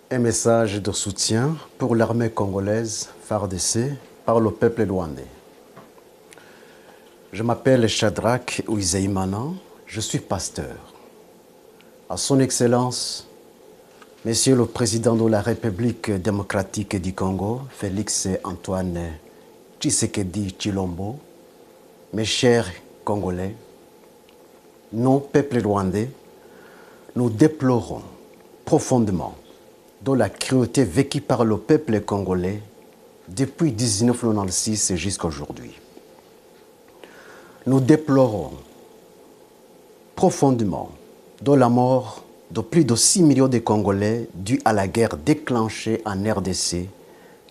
Un message de soutien pour l'armée congolaise FARDC par le peuple rwandais. Je m'appelle Shadrach Uizeimana, je suis pasteur. À son Excellence, Monsieur le Président de la République démocratique du Congo, Félix Antoine Tshisekedi Tshilombo, mes chers Congolais, nous, peuple rwandais, nous déplorons profondément de la cruauté vécue par le peuple congolais depuis 1996 jusqu'à aujourd'hui. Nous déplorons profondément de la mort de plus de 6 millions de Congolais due à la guerre déclenchée en RDC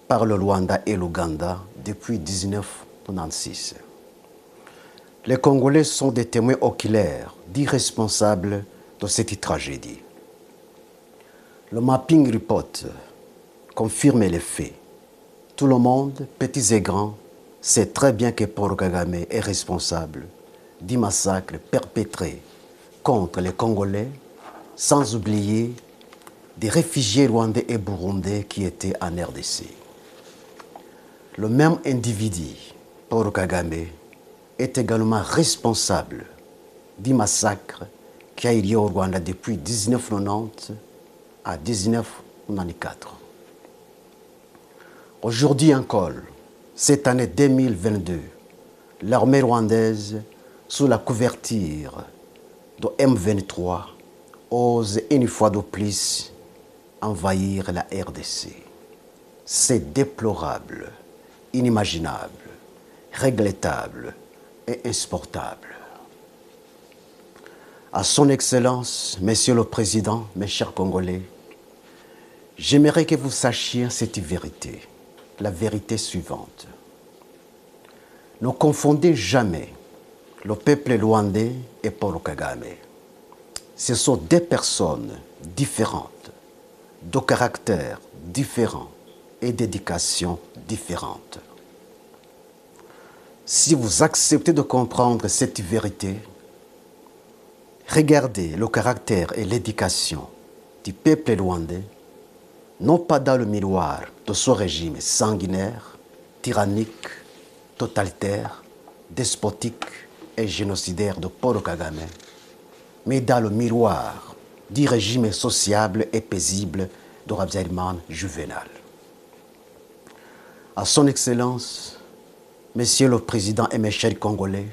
par le Rwanda et l'Ouganda depuis 1996. Les Congolais sont des témoins oculaires d'irresponsables de cette tragédie. Le mapping report confirme les faits. Tout le monde, petits et grands, sait très bien que Paul Kagame est responsable du massacre perpétré contre les Congolais, sans oublier des réfugiés rwandais et burundais qui étaient en RDC. Le même individu, Paul Kagame, est également responsable du massacre qui a eu lieu au Rwanda depuis 1990 à 1994. Aujourd'hui encore, cette année 2022, l'armée rwandaise, sous la couverture de M23, ose une fois de plus envahir la RDC. C'est déplorable, inimaginable, regrettable et insupportable. À son Excellence, Monsieur le Président, mes chers Congolais, j'aimerais que vous sachiez cette vérité, la vérité suivante. Ne confondez jamais le peuple rwandais et Paul Kagame. Ce sont deux personnes différentes, de caractères différents et d'éducation différente. Si vous acceptez de comprendre cette vérité, regardez le caractère et l'éducation du peuple rwandais, non pas dans le miroir de ce régime sanguinaire, tyrannique, totalitaire, despotique et génocidaire de Paul Kagame, mais dans le miroir du régime sociable et paisible de Habyarimana Juvenal. À son Excellence, Monsieur le Président et mes chers Congolais,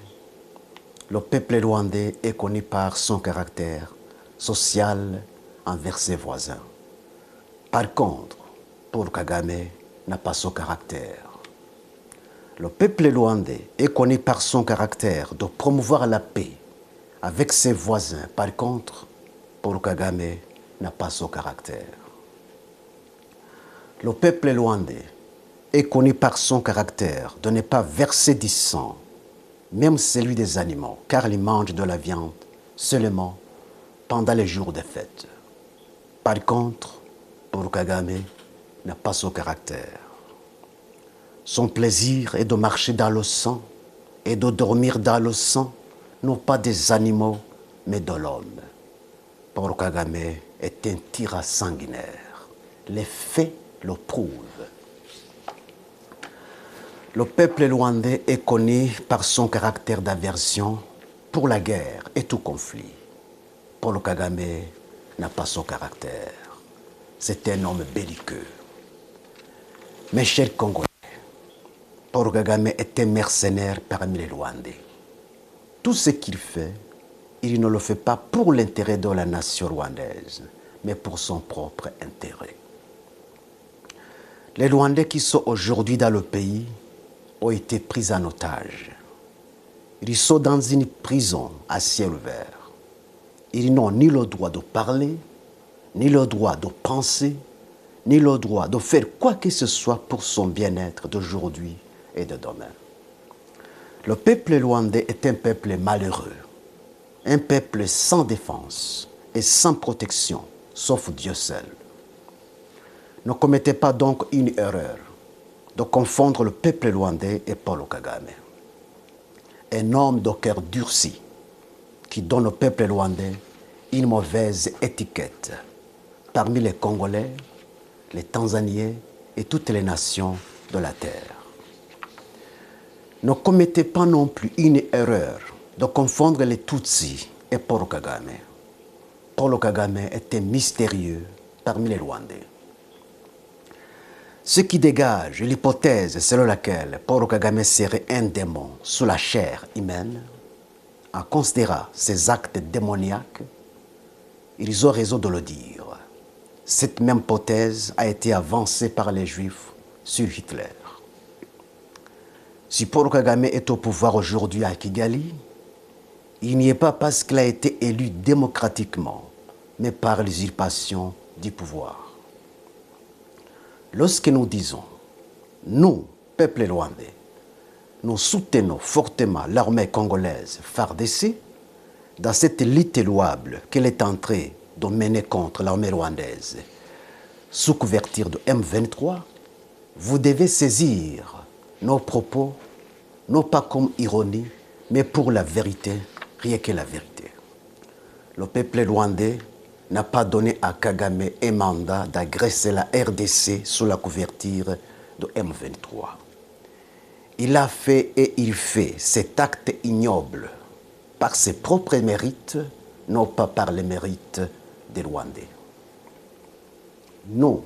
le peuple rwandais est connu par son caractère social envers ses voisins. Par contre, Paul Kagame n'a pas ce caractère. Le peuple rwandais est connu par son caractère de promouvoir la paix avec ses voisins. Par contre, Paul Kagame n'a pas ce caractère. Le peuple rwandais est connu par son caractère de ne pas verser du sang, même celui des animaux, car il mange de la viande seulement pendant les jours de fête. Par contre, Paul Kagame n'a pas ce caractère. Son plaisir est de marcher dans le sang et de dormir dans le sang, non pas des animaux, mais de l'homme. Paul Kagame est un tyran sanguinaire. Les faits le prouvent. Le peuple rwandais est connu par son caractère d'aversion pour la guerre et tout conflit. Paul Kagame n'a pas son caractère. C'est un homme belliqueux. Mes chers Congolais, Paul Kagame est un mercenaire parmi les Rwandais. Tout ce qu'il fait, il ne le fait pas pour l'intérêt de la nation rwandaise, mais pour son propre intérêt. Les Rwandais qui sont aujourd'hui dans le pays ont été pris en otage. Ils sont dans une prison à ciel ouvert. Ils n'ont ni le droit de parler, ni le droit de penser, ni le droit de faire quoi que ce soit pour son bien-être d'aujourd'hui et de demain. Le peuple rwandais est un peuple malheureux, un peuple sans défense et sans protection, sauf Dieu seul. Ne commettez pas donc une erreur de confondre le peuple rwandais et Paul Kagame. Un homme de cœur durci qui donne au peuple rwandais une mauvaise étiquette parmi les Congolais, les Tanzaniens et toutes les nations de la terre. Ne commettez pas non plus une erreur de confondre les Tutsis et Paul Kagame. Paul Kagame est un mystérieux parmi les Rwandais. Ce qui dégage l'hypothèse selon laquelle Paul Kagame serait un démon sous la chair humaine, en considérant ses actes démoniaques, ils ont raison de le dire. Cette même hypothèse a été avancée par les Juifs sur Hitler. Si Paul Kagame est au pouvoir aujourd'hui à Kigali, il n'y est pas parce qu'il a été élu démocratiquement, mais par l'usurpation du pouvoir. Lorsque nous disons, nous, peuple rwandais, nous soutenons fortement l'armée congolaise FARDC dans cette lutte louable qu'elle est en train de mener contre l'armée rwandaise sous couverture de M23, vous devez saisir nos propos, non pas comme ironie, mais pour la vérité, rien que la vérité. Le peuple rwandais n'a pas donné à Kagame un mandat d'agresser la RDC sous la couverture de M23. Il a fait et il fait cet acte ignoble par ses propres mérites, non pas par les mérites des Rwandais. Nous,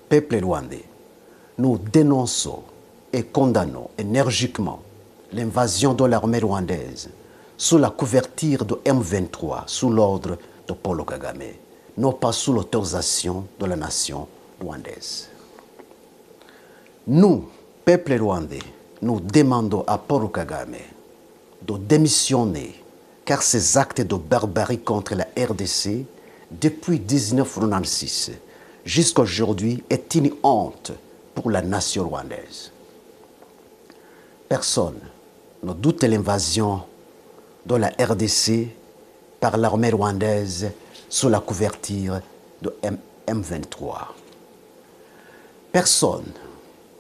peuple rwandais, nous dénonçons et condamnons énergiquement l'invasion de l'armée rwandaise sous la couverture de M23, sous l'ordre de Paul Kagame, non pas sous l'autorisation de la nation rwandaise. Nous, peuple rwandais, nous demandons à Paul Kagame de démissionner, car ces actes de barbarie contre la RDC, depuis 1996 jusqu'à aujourd'hui, est une honte pour la nation rwandaise. Personne ne doute l'invasion de la RDC par l'armée rwandaise sous la couverture de M23. Personne,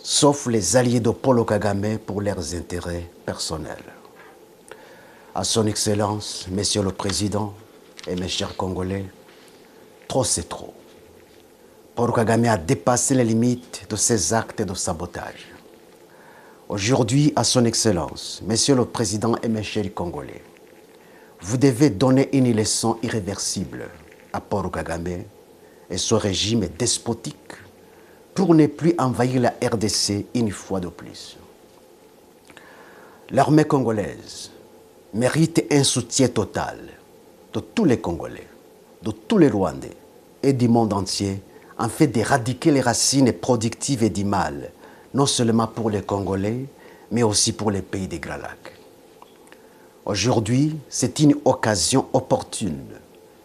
sauf les alliés de Paul Kagame pour leurs intérêts personnels. À son Excellence, Monsieur le Président et mes chers Congolais, trop c'est trop. Paul Kagame a dépassé les limites de ses actes de sabotage. Aujourd'hui, à son Excellence, Monsieur le Président et mes chers Congolais, vous devez donner une leçon irréversible à Paul Kagame et son régime despotique pour ne plus envahir la RDC une fois de plus. L'armée congolaise mérite un soutien total de tous les Congolais, de tous les Rwandais et du monde entier afin d'éradiquer les racines productives et du mal, non seulement pour les Congolais, mais aussi pour les pays des Grands Lacs. Aujourd'hui, c'est une occasion opportune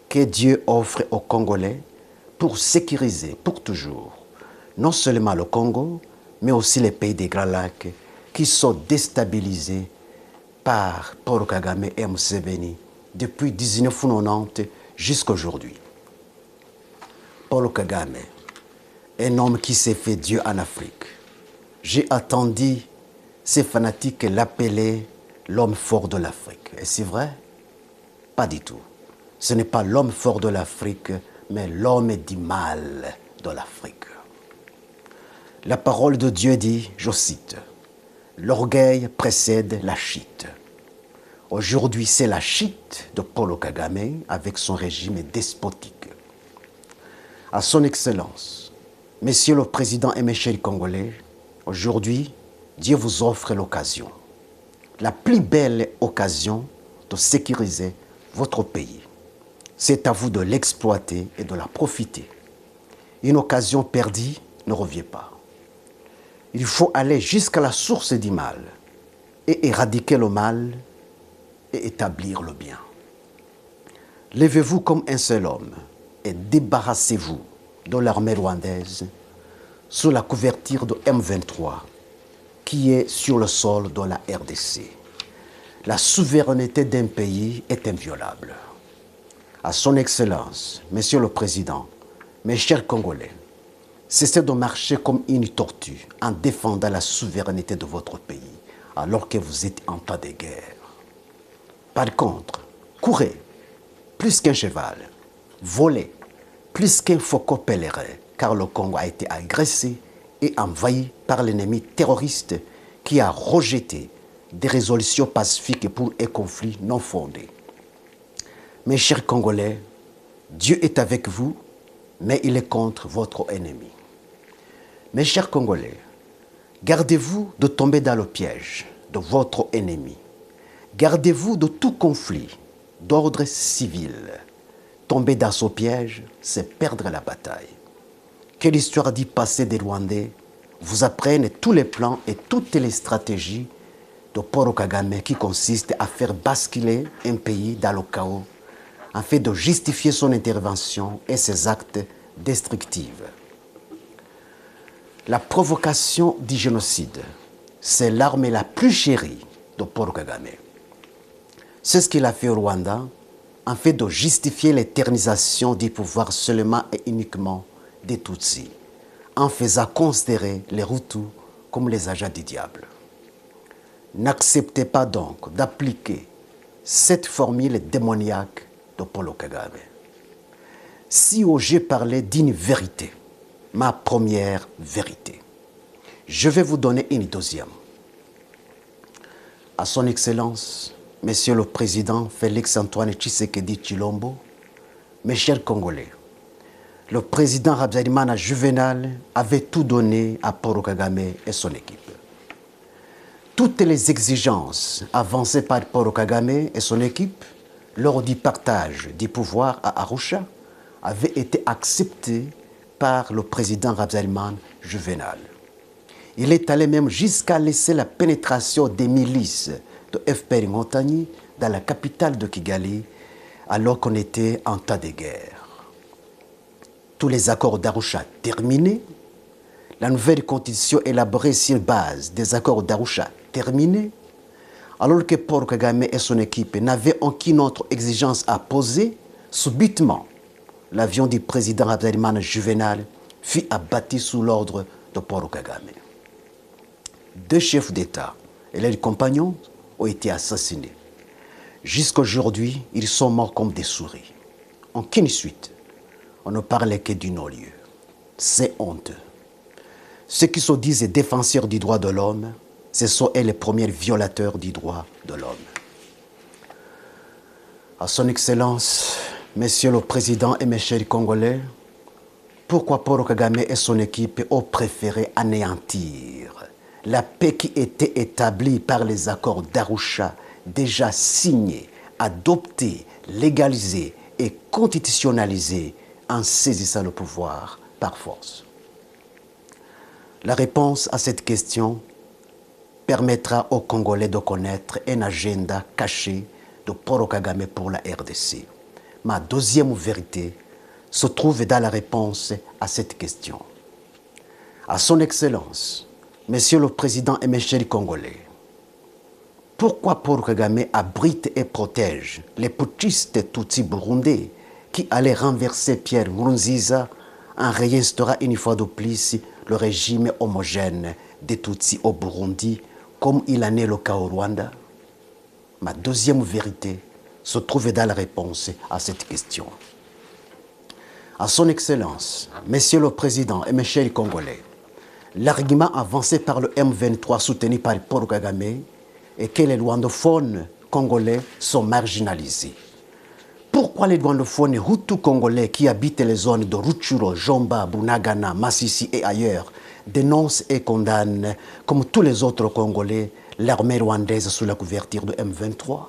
que Dieu offre aux Congolais pour sécuriser pour toujours non seulement le Congo, mais aussi les pays des Grands Lacs qui sont déstabilisés par Paul Kagame et Museveni depuis 1990 jusqu'à aujourd'hui. Paul Kagame, un homme qui s'est fait Dieu en Afrique. J'ai attendu ces fanatiques l'appeler l'homme fort de l'Afrique. Et c'est vrai? Pas du tout. Ce n'est pas l'homme fort de l'Afrique, mais l'homme du mal de l'Afrique. La parole de Dieu dit, je cite, « L'orgueil précède la chute ». Aujourd'hui, c'est la chute de Paul Kagame avec son régime despotique. À son Excellence, Monsieur le Président et mes chers Congolais, aujourd'hui, Dieu vous offre l'occasion, la plus belle occasion de sécuriser votre pays. C'est à vous de l'exploiter et de la profiter. Une occasion perdue ne revient pas. Il faut aller jusqu'à la source du mal et éradiquer le mal et établir le bien. Levez-vous comme un seul homme et débarrassez-vous de l'armée rwandaise sous la couverture de M23 qui est sur le sol de la RDC. La souveraineté d'un pays est inviolable. À son Excellence, Monsieur le Président, mes chers Congolais, cessez de marcher comme une tortue en défendant la souveraineté de votre pays alors que vous êtes en temps de guerre. Par contre, courez plus qu'un cheval, volez plus qu'un faucon pèlerin, car le Congo a été agressé et envahi par l'ennemi terroriste qui a rejeté des résolutions pacifiques pour un conflit non fondé. Mes chers Congolais, Dieu est avec vous, mais il est contre votre ennemi. Mes chers Congolais, gardez-vous de tomber dans le piège de votre ennemi. Gardez-vous de tout conflit d'ordre civil. Tomber dans ce piège, c'est perdre la bataille. Que l'histoire du passé des Rwandais vous apprenne tous les plans et toutes les stratégies de Paul Kagame qui consistent à faire basculer un pays dans le chaos afin de justifier son intervention et ses actes destructifs. La provocation du génocide, c'est l'arme la plus chérie de Paul Kagame. C'est ce qu'il a fait au Rwanda afin de justifier l'éternisation du pouvoir seulement et uniquement des Tutsis, en faisant considérer les Hutus comme les agents du diable. N'acceptez pas donc d'appliquer cette formule démoniaque de Paul Kagame. Si j'ai parlé d'une vérité, ma première vérité, je vais vous donner une deuxième. À son Excellence, Monsieur le Président Félix-Antoine Tshisekedi Tshilombo, mes chers Congolais, le président Habyarimana Juvenal avait tout donné à Paul Kagame et son équipe. Toutes les exigences avancées par Paul Kagame et son équipe lors du partage du pouvoir à Arusha avaient été acceptées par le président Habyarimana Juvenal. Il est allé même jusqu'à laisser la pénétration des milices de FPR Montagny dans la capitale de Kigali alors qu'on était en temps de guerre. Tous les accords d'Arusha terminés, la nouvelle constitution élaborée sur base des accords d'Arusha terminée, alors que Paul Kagame et son équipe n'avaient aucune autre exigence à poser, subitement, l'avion du président Habyarimana Juvenal fut abattu sous l'ordre de Paul Kagame. 2 chefs d'État et leurs compagnons ont été assassinés. Jusqu'aujourd'hui, ils sont morts comme des souris. Aucune suite. On ne parlait que du non-lieu. C'est honteux. Ceux qui se disent défenseurs du droit de l'homme, ce sont eux les premiers violateurs du droit de l'homme. À son Excellence, Monsieur le Président et mes chers Congolais, pourquoi Paul Kagame et son équipe ont préféré anéantir la paix qui était établie par les accords d'Arusha, déjà signés, adoptés, légalisés et constitutionnalisés en saisissant le pouvoir par force? La réponse à cette question permettra aux Congolais de connaître un agenda caché de Paul Kagame pour la RDC. Ma deuxième vérité se trouve dans la réponse à cette question. À son Excellence, Monsieur le Président et mes chers Congolais, pourquoi Paul Kagame abrite et protège les putschistes Tutsis burundais qui allaient renverser Pierre Nkurunziza en réinstaurant une fois de plus le régime homogène des Tutsis au Burundi, comme il en est le cas au Rwanda? Ma deuxième vérité se trouve dans la réponse à cette question. À son Excellence, Monsieur le Président et mes chers Congolais, l'argument avancé par le M23 soutenu par Paul Kagame est que les rwandophones congolais sont marginalisés. Pourquoi les rwandophones Hutus congolais qui habitent les zones de Rutshuru, Jomba, Bunagana, Massissi et ailleurs dénoncent et condamnent, comme tous les autres Congolais, l'armée rwandaise sous la couverture de M23?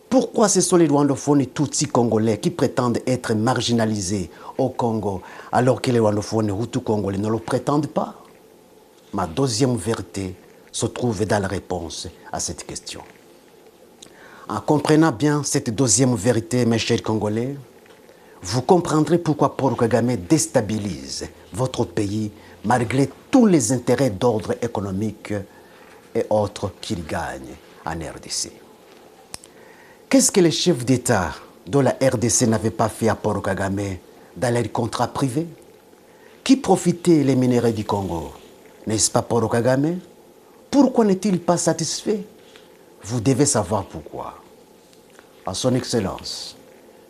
Pourquoi ce sont les rwandophones Tutsis congolais qui prétendent être marginalisés au Congo alors que les rwandophones Hutus congolais ne le prétendent pas? Ma deuxième vérité se trouve dans la réponse à cette question. En comprenant bien cette deuxième vérité, mes chers Congolais, vous comprendrez pourquoi Paul Kagame déstabilise votre pays malgré tous les intérêts d'ordre économique et autres qu'il gagne en RDC. Qu'est-ce que les chefs d'État de la RDC n'avaient pas fait à Paul Kagame dans leurs contrats privés? Qui profitait les minéraux du Congo? N'est-ce pas Paul Kagame? Pourquoi n'est-il pas satisfait? Vous devez savoir pourquoi. À son Excellence,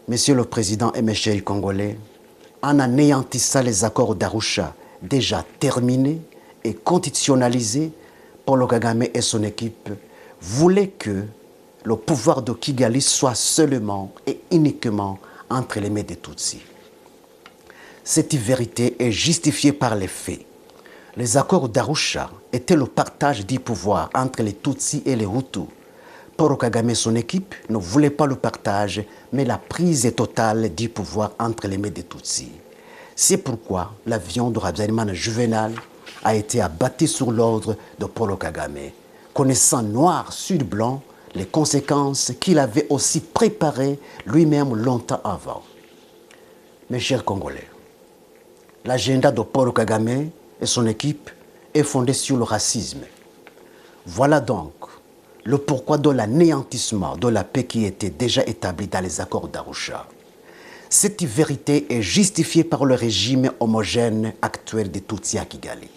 Monsieur le Président et mes chers Congolais, en anéantissant les accords d'Arusha déjà terminés et conditionnalisés, Paul Kagame et son équipe voulaient que le pouvoir de Kigali soit seulement et uniquement entre les mains des Tutsis. Cette vérité est justifiée par les faits. Les accords d'Arusha étaient le partage du pouvoir entre les Tutsis et les Hutus. Paul Kagame et son équipe ne voulaient pas le partage, mais la prise totale du pouvoir entre les mains des Tutsis. C'est pourquoi l'avion de Habyarimana Juvenal a été abattu sur l'ordre de Paul Kagame, connaissant noir sur blanc les conséquences qu'il avait aussi préparées lui-même longtemps avant. Mes chers Congolais, l'agenda de Paul Kagame et son équipe est fondé sur le racisme. Voilà donc le pourquoi de l'anéantissement de la paix qui était déjà établie dans les accords d'Arusha. Cette vérité est justifiée par le régime homogène actuel des Tutsis à Kigali,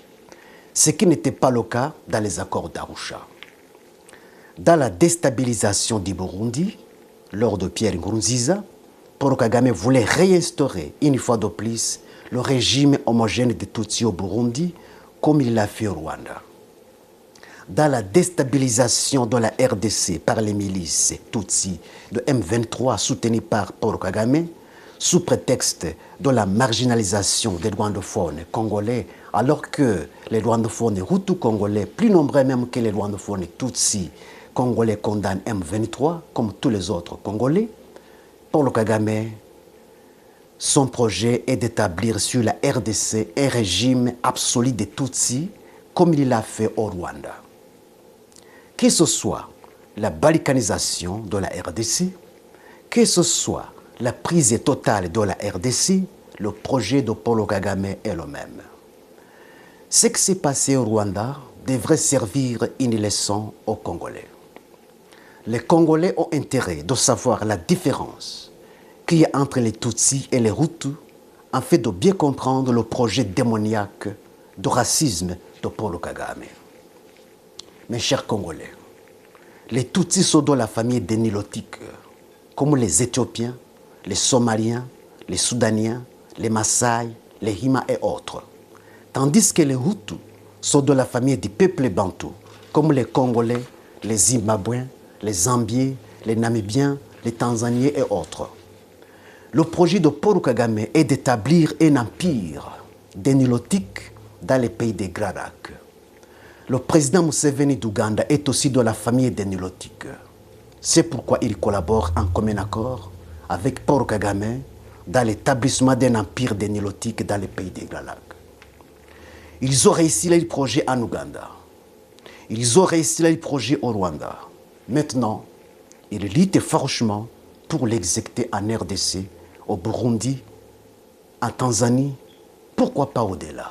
ce qui n'était pas le cas dans les accords d'Arusha. Dans la déstabilisation du Burundi, lors de Pierre Nkurunziza, Paul Kagame voulait réinstaurer une fois de plus le régime homogène des Tutsis au Burundi, comme il l'a fait au Rwanda. Dans la déstabilisation de la RDC par les milices Tutsis de M23 soutenues par Paul Kagame, sous prétexte de la marginalisation des rwandophones congolais, alors que les rwandophones hutus congolais, plus nombreux même que les rwandophones Tutsis congolais, condamnent M23 comme tous les autres Congolais, Paul Kagame, son projet est d'établir sur la RDC un régime absolu des Tutsis, comme il l'a fait au Rwanda. Que ce soit la balkanisation de la RDC, que ce soit la prise totale de la RDC, le projet de Paul Kagame est le même. Ce qui s'est passé au Rwanda devrait servir une leçon aux Congolais. Les Congolais ont intérêt de savoir la différence qu'il y a entre les Tutsis et les Hutus, en fait de bien comprendre le projet démoniaque de racisme de Paul Kagame. Mes chers Congolais, les Tutsis sont de la famille des Nilotiques, comme les Éthiopiens, les Somaliens, les Soudaniens, les Maasai, les Hima et autres. Tandis que les Hutus sont de la famille des peuples bantous, comme les Congolais, les Zimbabwéens, les Zambiens, les Namibiens, les Tanzaniens et autres. Le projet de Paul Kagame est d'établir un empire des Nilotiques dans les pays des Grands Lacs. Le président Museveni d'Ouganda est aussi de la famille des Nilotiques. C'est pourquoi il collabore en commun accord avec Paul Kagame dans l'établissement d'un empire des Nilotiques dans les pays des Grands Lacs. Ils ont réussi leur projet en Ouganda. Ils ont réussi leur projet au Rwanda. Maintenant, ils luttent farouchement pour l'exécuter en RDC, au Burundi, en Tanzanie, pourquoi pas au-delà.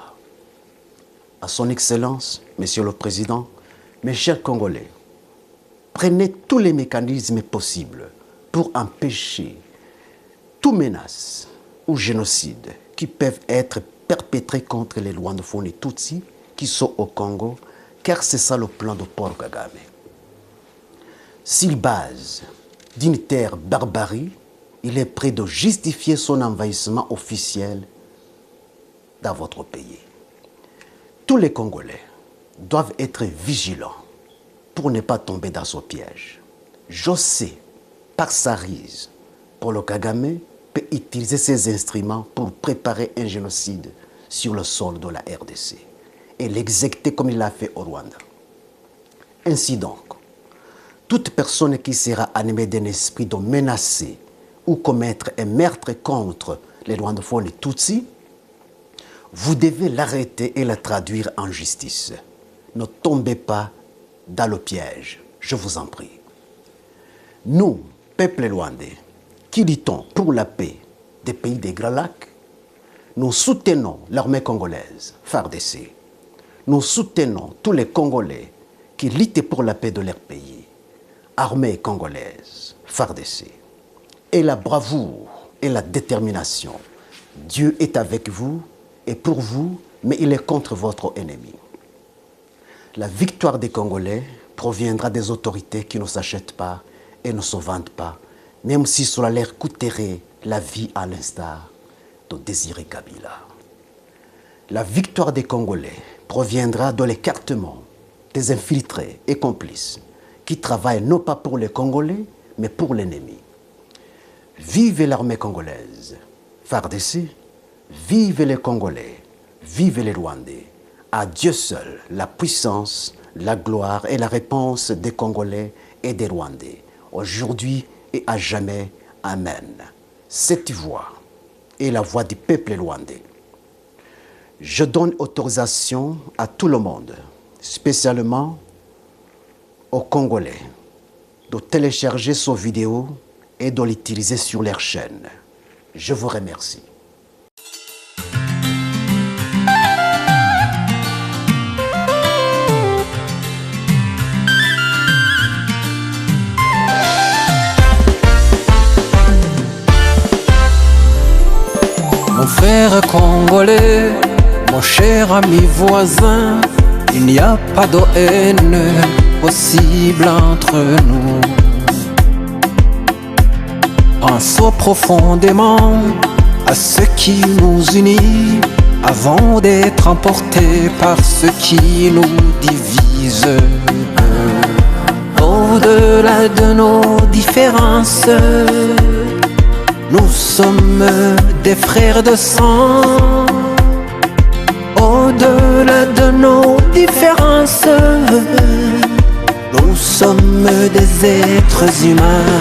À son Excellence, Monsieur le Président, mes chers Congolais, prenez tous les mécanismes possibles pour empêcher toute menace ou génocide qui peuvent être perpétrés contre les rwandophones et Tutsis qui sont au Congo, car c'est ça le plan de Paul Kagame. S'il base d'une terre barbarie, il est prêt de justifier son envahissement officiel dans votre pays. Tous les Congolais doivent être vigilants pour ne pas tomber dans ce piège. Je sais, par sa ruse, Paul Kagame peut utiliser ces instruments pour préparer un génocide sur le sol de la RDC et l'exécuter comme il l'a fait au Rwanda. Ainsi donc, toute personne qui sera animée d'un esprit de menacer ou commettre un meurtre contre les rwandophones et Tutsis, vous devez l'arrêter et la traduire en justice. Ne tombez pas dans le piège, je vous en prie. Nous, peuple rwandais, qui luttons pour la paix des pays des Grands Lacs, nous soutenons l'armée congolaise, FARDC. Nous soutenons tous les Congolais qui luttent pour la paix de leur pays, armée congolaise, FARDC. Et la bravoure et la détermination, Dieu est avec vous et pour vous, mais il est contre votre ennemi. La victoire des Congolais proviendra des autorités qui ne s'achètent pas et ne se vendent pas, même si cela leur coûterait la vie à l'instar de Désiré Kabila. La victoire des Congolais proviendra de l'écartement des infiltrés et complices qui travaillent non pas pour les Congolais, mais pour l'ennemi. Vive l'armée congolaise, FARDC, vive les Congolais, vive les Rwandais. À Dieu seul la puissance, la gloire et la réponse des Congolais et des Rwandais, aujourd'hui et à jamais. Amen. Cette voix est la voix du peuple rwandais. Je donne autorisation à tout le monde, spécialement aux Congolais, de télécharger cette vidéo et de l'utiliser sur leur chaîne. Je vous remercie. Mon frère congolais, mon cher ami voisin, il n'y a pas de haine possible entre nous. Pensons profondément à ce qui nous unit avant d'être emportés par ce qui nous divise. Au-delà de nos différences, nous sommes des frères de sang. Au-delà de nos différences, nous sommes des êtres humains.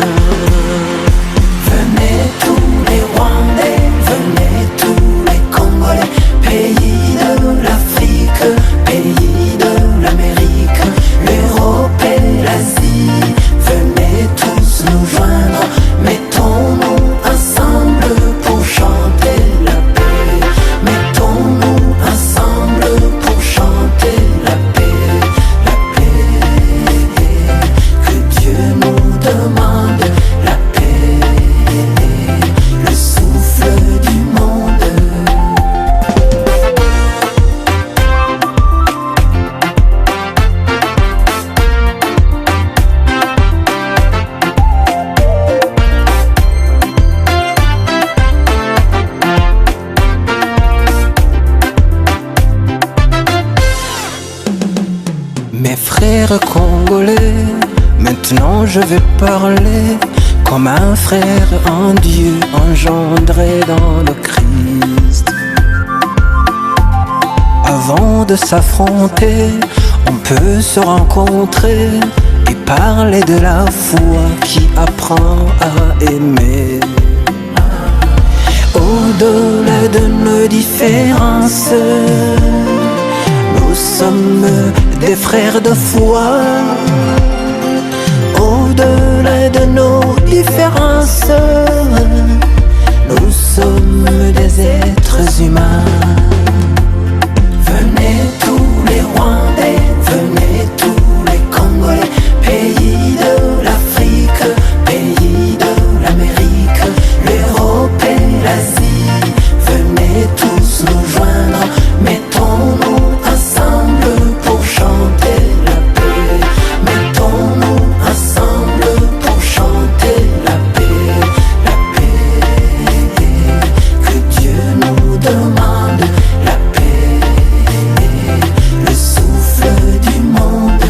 Venez tous les Rwandais, venez tous les Congolais, pays de l'Afrique, pays de l'Amérique, l'Europe et l'Asie. Venez tous nous joindre, mettons-nous ensemble pour chanter la paix. Mettons-nous ensemble pour chanter la paix, la paix. Que Dieu nous demande la paix, le souffle du monde. Mes frères congolais, maintenant je vais parler comme un frère en Dieu engendré dans le Christ. Avant de s'affronter, on peut se rencontrer et parler de la foi qui apprend à aimer. Au-delà de nos différences, nous sommes des frères de foi. Au-delà de nos différences, nous sommes des êtres humains. Venez tous les Rwandais, venez tous les Congolais, pays de l'Afrique, pays de l'Amérique, l'Europe et l'Asie. Venez tous nous joindre, mettons-nous ensemble pour chanter la paix. Mettons-nous ensemble pour chanter la paix, la paix. Que Dieu nous demande la paix, le souffle du monde.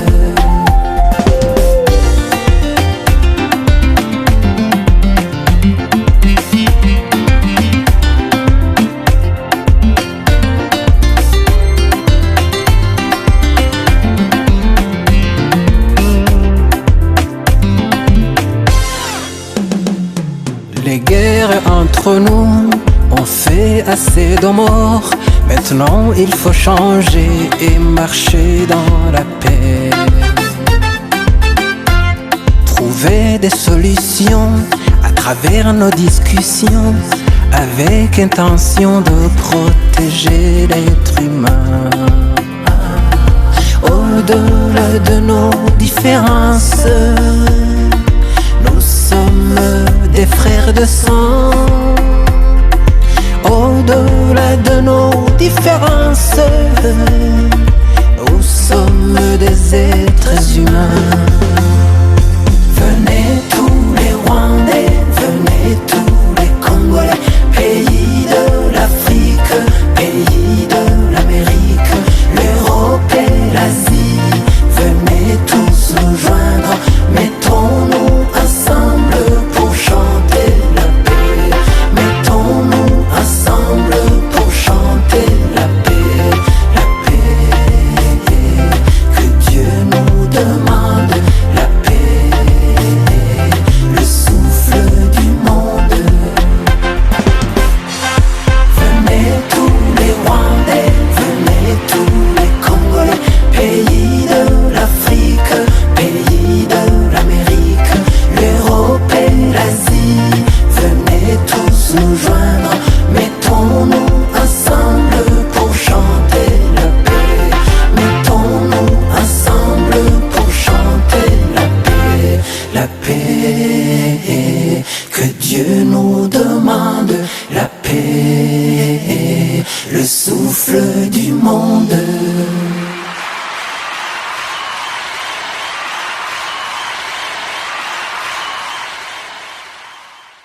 Les guerres entre nous ont fait assez de morts. Maintenant il faut changer et marcher dans la paix. Trouver des solutions à travers nos discussions, avec intention de protéger l'être humain. Au-delà de nos différences, nous sommes des frères de sang. Au-delà de nos différences, nous sommes des êtres humains. Venez tous les Rwandais, venez tous les Congolais, pays de la Souffle du monde.